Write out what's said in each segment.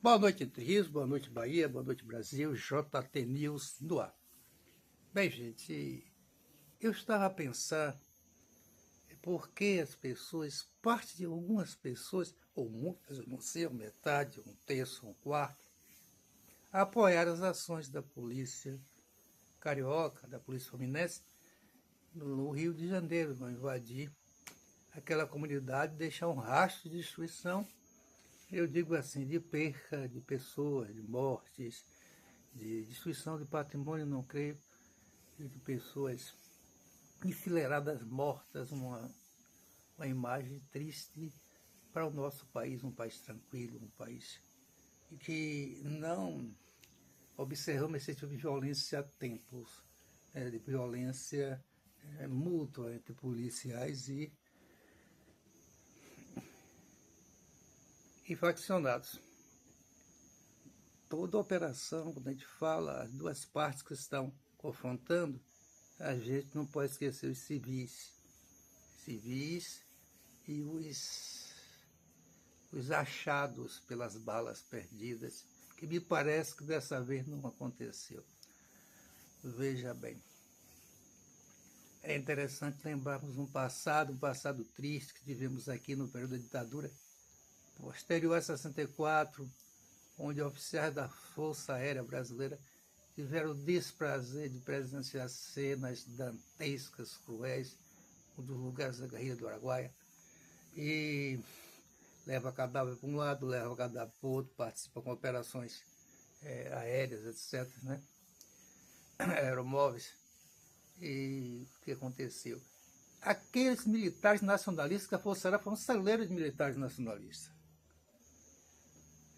Boa noite, Entre Rios, boa noite, Bahia, boa noite, Brasil, JT News no ar. Bem, gente, eu estava a pensar por que as pessoas, parte de algumas pessoas, ou muitas, eu não sei, metade, um terço, um quarto, apoiaram as ações da polícia carioca, da polícia fluminense, no Rio de Janeiro, não invadir aquela comunidade, deixar um rastro de destruição, eu digo assim, de perca de pessoas, de mortes, de destruição de patrimônio, não creio, de pessoas enfileiradas mortas, uma imagem triste para o nosso país, um país tranquilo, um país que não observamos esse tipo de violência há tempos, de violência mútua entre policiais e faccionados. Toda operação, quando a gente fala, as duas partes que estão confrontando, a gente não pode esquecer os civis e os achados pelas balas perdidas, que me parece que dessa vez não aconteceu. Veja bem, é interessante lembrarmos um passado triste que tivemos aqui no período da ditadura, posterior a 64, onde oficiais da Força Aérea Brasileira tiveram o desprazer de presenciar cenas dantescas, cruéis, dos lugares da Guerrilha do Araguaia, e leva cadáver para um lado, leva cadáver para o outro, participa com operações aéreas, etc., né? Aeromóveis. E o que aconteceu? Aqueles militares nacionalistas que a Força Aérea foram celeiros de militares nacionalistas,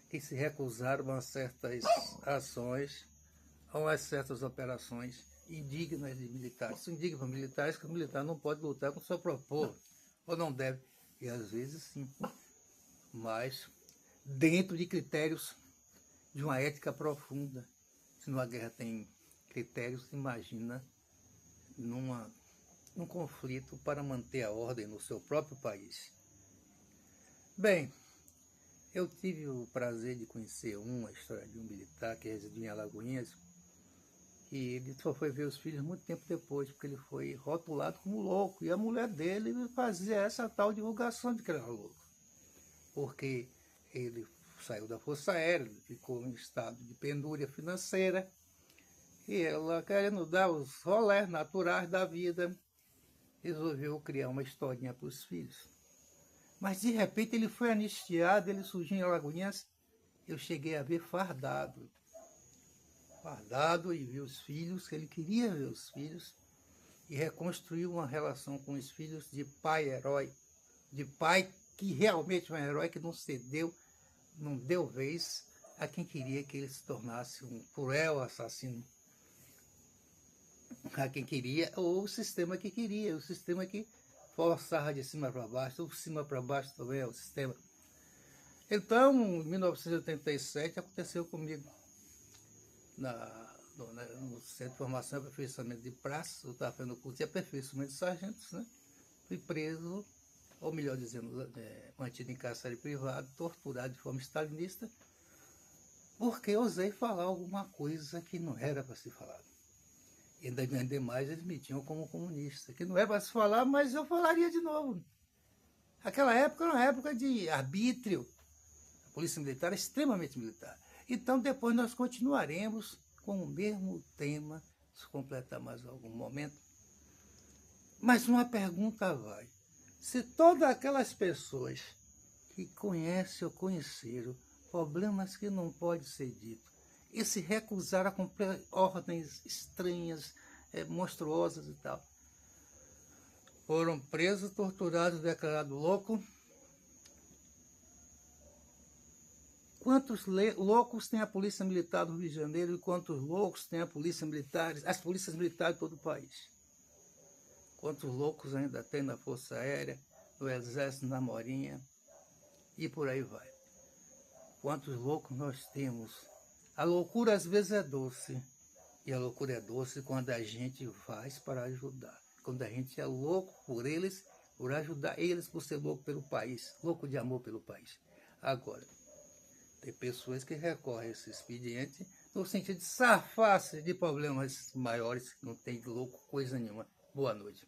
que se recusaram a certas ações, a certas operações indignas de militares. São indignas para militares que o militar não pode lutar com o seu próprio povo, ou não deve, e às vezes sim, mas dentro de critérios de uma ética profunda. Se numa guerra tem critérios, imagina num conflito para manter a ordem no seu próprio país. Bem, eu tive o prazer de conhecer uma história de um militar que residia em Alagoinhas, e ele só foi ver os filhos muito tempo depois, porque ele foi rotulado como louco, e a mulher dele fazia essa tal divulgação de que ele era louco, porque ele saiu da Força Aérea, ficou em estado de penúria financeira, e ela, querendo dar os rolés naturais da vida, resolveu criar uma historinha para os filhos. Mas de repente ele foi anistiado, ele surgiu em Alagoinhas, eu cheguei a ver fardado e vi os filhos, que ele queria ver os filhos, e reconstruiu uma relação com os filhos de pai-herói, de pai que realmente é um herói, que não cedeu, não deu vez a quem queria que ele se tornasse um cruel assassino, a quem queria, ou o sistema que queria, o sistema que forçava de cima para baixo, de cima para baixo também é o sistema. Então, em 1987, aconteceu comigo, no Centro de Formação e Aperfeiçoamento de Praças, eu estava fazendo o curso de aperfeiçoamento de sargentos, né? Fui preso, ou melhor dizendo, mantido em cárcere privado, torturado de forma stalinista, porque ousei falar alguma coisa que não era para se falar. E ainda mais eles me tinham como comunista, que não é para se falar, mas eu falaria de novo. Aquela época era uma época de arbítrio, a polícia militar era extremamente militar. Então depois nós continuaremos com o mesmo tema, se completar mais algum momento. Mas uma pergunta vai: se todas aquelas pessoas que conhecem ou conheceram problemas que não pode ser dito, e se recusaram a cumprir ordens estranhas, monstruosas e tal, foram presos, torturados, declarados loucos. Quantos loucos tem a Polícia Militar do Rio de Janeiro e quantos loucos tem as polícias militares de todo o país? Quantos loucos ainda tem na Força Aérea, no Exército, na Marinha e por aí vai? Quantos loucos nós temos? A loucura às vezes é doce, e a loucura é doce quando a gente faz para ajudar. Quando a gente é louco por eles, por ajudar eles, por ser louco pelo país, louco de amor pelo país. Agora, Tem pessoas que recorrem a esse expediente no sentido de safar-se de problemas maiores, que não tem louco coisa nenhuma. Boa noite.